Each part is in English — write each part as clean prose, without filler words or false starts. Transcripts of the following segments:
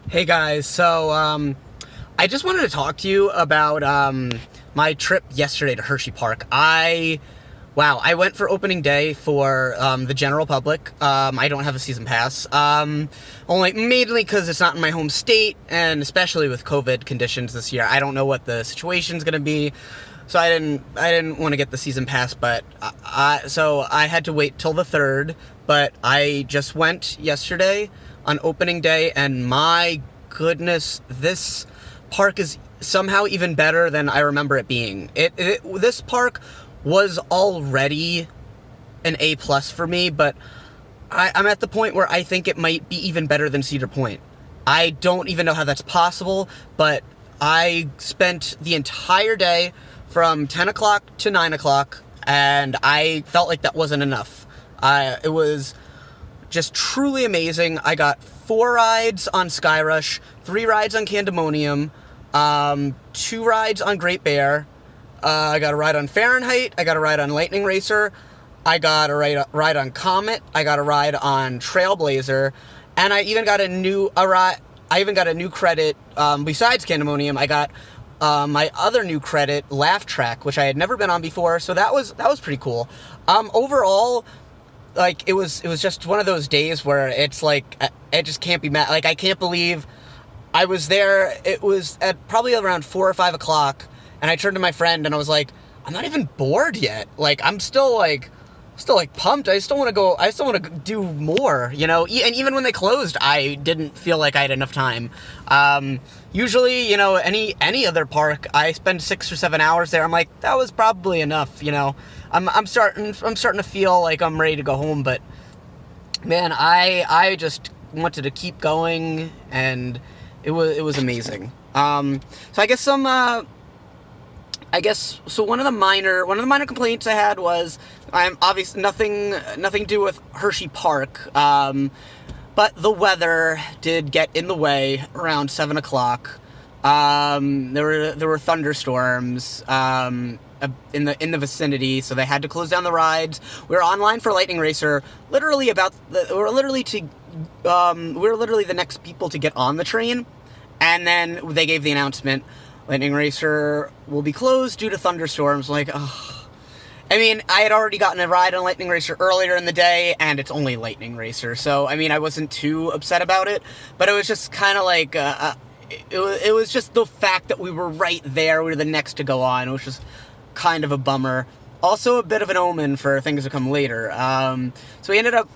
Hey guys, I just wanted to talk to you about my trip yesterday to Hershey Park. I went for opening day for the general public. I don't have a season pass, only mainly because it's not in my home state, and especially with COVID conditions this year, I don't know what the situation's gonna be. So I didn't want to get the season pass, but so I had to wait till the 3rd. But I just went yesterday on opening day, and my goodness, this park is somehow even better than I remember it being. This park was already an A plus for me, but I'm at the point where I think it might be even better than Cedar Point. I don't even know how that's possible, but I spent the entire day from 10 o'clock to 9 o'clock, and I felt like that wasn't enough. It was just truly amazing. I got 4 rides on Skyrush, 3 rides on Candemonium, 2 rides on Great Bear. I got a ride on Fahrenheit. I got a ride on Lightning Racer. I got a ride on Comet. I got a ride on Trailblazer, and I even got a new credit besides Candemonium. I got my other new credit, Laugh Track, which I had never been on before, so that was pretty cool. Overall, like, it was just one of those days where it's like, it just can't be met. Like, I can't believe I was there. It was at probably around 4 or 5 o'clock, and I turned to my friend and I was like, I'm not even bored yet. Like, I'm still pumped. I still want to go. I still want to do more, you know. And even when they closed, I didn't feel like I had enough time. Usually, you know, any other park, I spend 6 or 7 hours there. I'm like, that was probably enough, you know. I'm starting to feel like I'm ready to go home, but man, I just wanted to keep going, and it was amazing. So one of the minor complaints I had was, I'm obviously nothing to do with Hershey Park, but the weather did get in the way around 7 o'clock. There were thunderstorms in the vicinity, so they had to close down the rides. We were online for Lightning Racer. We were literally the next people to get on the train, and then they gave the announcement, Lightning Racer will be closed due to thunderstorms. Like, ugh. I mean, I had already gotten a ride on Lightning Racer earlier in the day, and it's only Lightning Racer, so, I mean, I wasn't too upset about it, but it was just kind of like, it was just the fact that we were right there, we were the next to go on, which was kind of a bummer. Also a bit of an omen for things to come later. So we ended up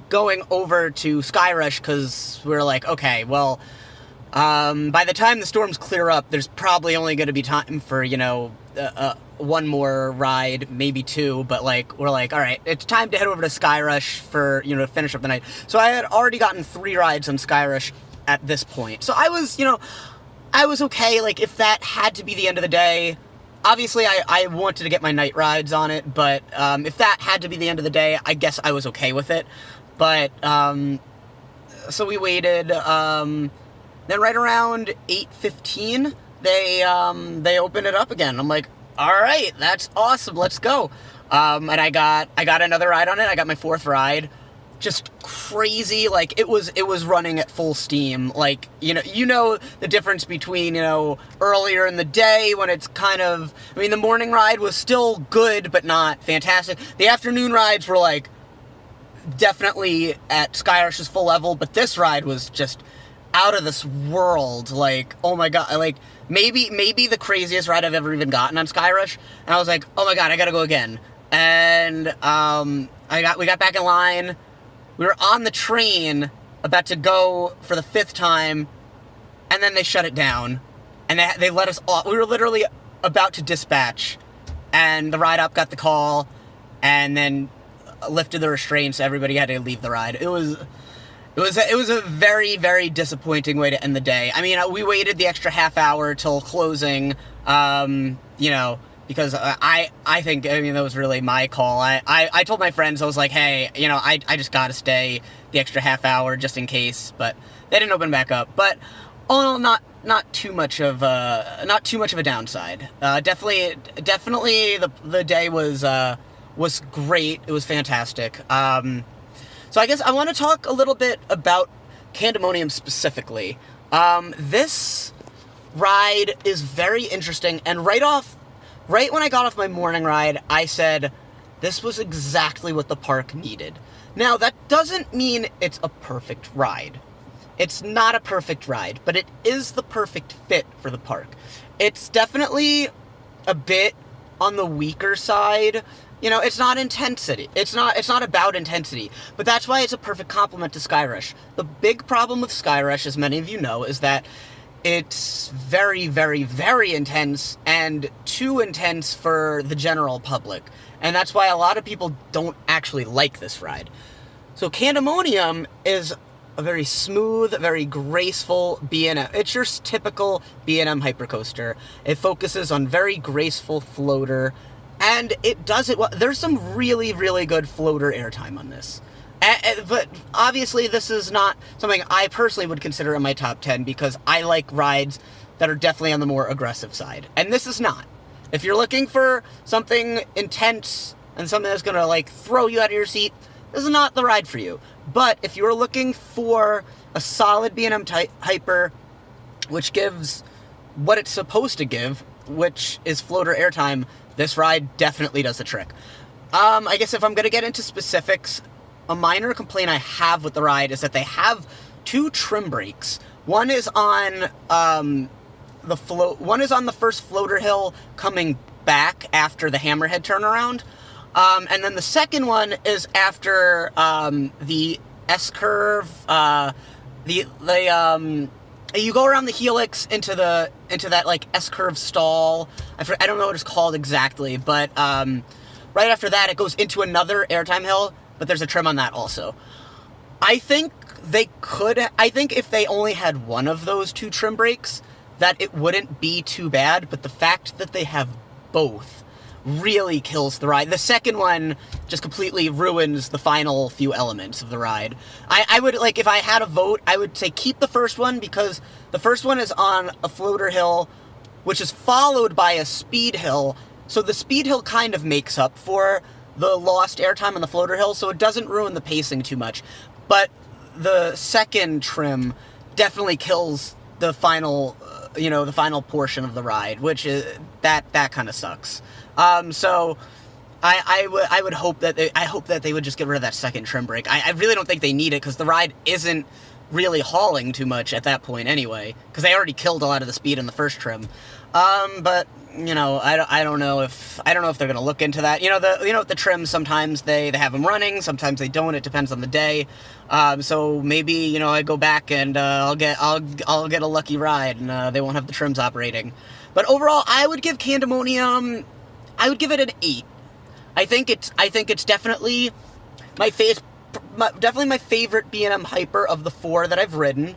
going over to Skyrush, because we were like, okay, well, by the time the storms clear up, there's probably only going to be time for, you know, one more ride, maybe 2, but, like, we're like, all right, it's time to head over to Skyrush for, you know, to finish up the night. So I had already gotten 3 rides on Skyrush at this point. So I was okay. Like, if that had to be the end of the day, obviously I wanted to get my night rides on it, but if that had to be the end of the day, I guess I was okay with it. But, so we waited, then right around 8:15, they opened it up again. I'm like, all right, that's awesome, let's go. And I got another ride on it. I got my 4th ride. Just crazy. Like, it was running at full steam. Like, you know the difference between, you know, earlier in the day when it's kind of, I mean, the morning ride was still good, but not fantastic. The afternoon rides were, like, definitely at Skyrush's full level, but this ride was just out of this world. Like, oh my god, like, maybe the craziest ride I've ever even gotten on Skyrush, and I was like, oh my god, I gotta go again. And we got back in line. We were on the train about to go for the 5th time, and then they shut it down, and they let us off. We were literally about to dispatch, and the ride up got the call, and then lifted the restraints, so everybody had to leave the ride. It was a very, very disappointing way to end the day. I mean, we waited the extra half hour till closing, you know, because I think, I mean, that was really my call. I told my friends, I was like, hey, you know, I just gotta stay the extra half hour just in case, but they didn't open back up. But all in all, not too much of a downside. Definitely the day was great. It was fantastic. So I guess I want to talk a little bit about Candemonium specifically. This ride is very interesting, and right when I got off my morning ride, I said, this was exactly what the park needed. Now, that doesn't mean it's a perfect ride. It's not a perfect ride, but it is the perfect fit for the park. It's definitely a bit on the weaker side. You know, it's not intensity. It's not about intensity, but that's why it's a perfect complement to Skyrush. The big problem with Skyrush, as many of you know, is that it's very, very, very intense, and too intense for the general public. And that's why a lot of people don't actually like this ride. So Candemonium is a very smooth, very graceful B&M. It's your typical B&M hypercoaster. It focuses on very graceful floater, and it does it well. There's some really, really good floater airtime on this. But obviously this is not something I personally would consider in my top 10, because I like rides that are definitely on the more aggressive side. And this is not. If you're looking for something intense and something that's going to, like, throw you out of your seat, this is not the ride for you. But if you're looking for a solid B&M hyper, which gives what it's supposed to give, which is floater airtime, this ride definitely does the trick. I guess if I'm going to get into specifics, a minor complaint I have with the ride is that they have 2 trim brakes. One is on one is on the first floater hill coming back after the Hammerhead turnaround. And then the second one is after the S-curve. You go around the helix into that, like, S-curve stall. I don't know what it's called exactly, but right after that it goes into another airtime hill, but there's a trim on that also. I think if they only had one of those 2 trim brakes, that it wouldn't be too bad, but the fact that they have both really kills the ride. The second one just completely ruins the final few elements of the ride. I would, like, if I had a vote, I would say keep the first one, because the first one is on a floater hill, which is followed by a speed hill, so the speed hill kind of makes up for the lost airtime on the floater hill, so it doesn't ruin the pacing too much. But the second trim definitely kills the final, the final portion of the ride, which is, that kind of sucks. So I would hope that they would just get rid of that second trim brake. I really don't think they need it, because the ride isn't really hauling too much at that point anyway, because they already killed a lot of the speed in the first trim. But I don't know if they're gonna look into that. The trims, sometimes they have them running, sometimes they don't. It depends on the day. So maybe I go back and I'll get a lucky ride, and they won't have the trims operating. But overall, I would give Candemonium, I would give it an 8. I think it's definitely my favorite B&M hyper of the 4 that I've ridden.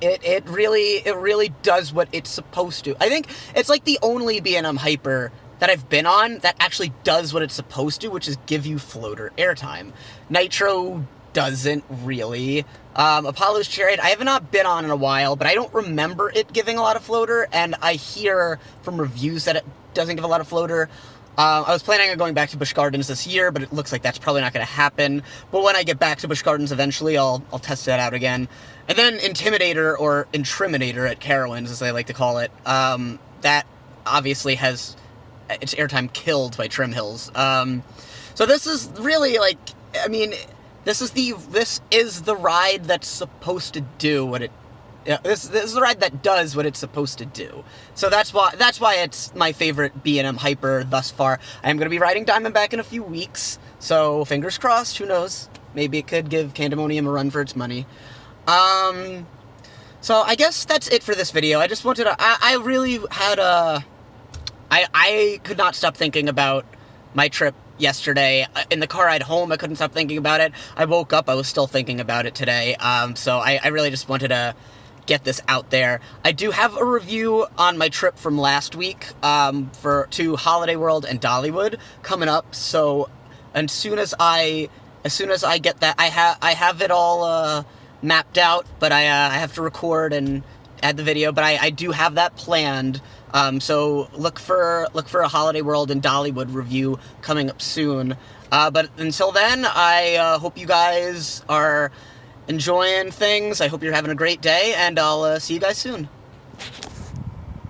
It really does what it's supposed to. I think it's like the only B&M hyper that I've been on that actually does what it's supposed to, which is give you floater airtime. Nitro doesn't really. Apollo's Chariot, I have not been on in a while, but I don't remember it giving a lot of floater, and I hear from reviews that it doesn't give a lot of floater. I was planning on going back to Busch Gardens this year, but it looks like that's probably not going to happen. But when I get back to Busch Gardens eventually, I'll test that out again. And then Intimidator, or Intriminator at Carowinds, as they like to call it, that obviously has its airtime killed by trim hills. So this is really, like, I mean, this is the ride that's supposed to do what it. This is the ride that does what it's supposed to do. So that's why it's my favorite B&M hyper thus far. I am going to be riding Diamondback in a few weeks, so fingers crossed. Who knows? Maybe it could give Candemonium a run for its money. So I guess that's it for this video. I just wanted to. I really had a. I could not stop thinking about my trip yesterday. In the car ride home, I couldn't stop thinking about it. I woke up, I was still thinking about it today. So I really just wanted to get this out there. I do have a review on my trip from last week to Holiday World and Dollywood coming up. So as soon as I get that, I have it all mapped out, but I have to record and add the video. But I do have that planned. So look for a Holiday World and Dollywood review coming up soon. But until then, I hope you guys are enjoying things. I hope you're having a great day, and I'll see you guys soon.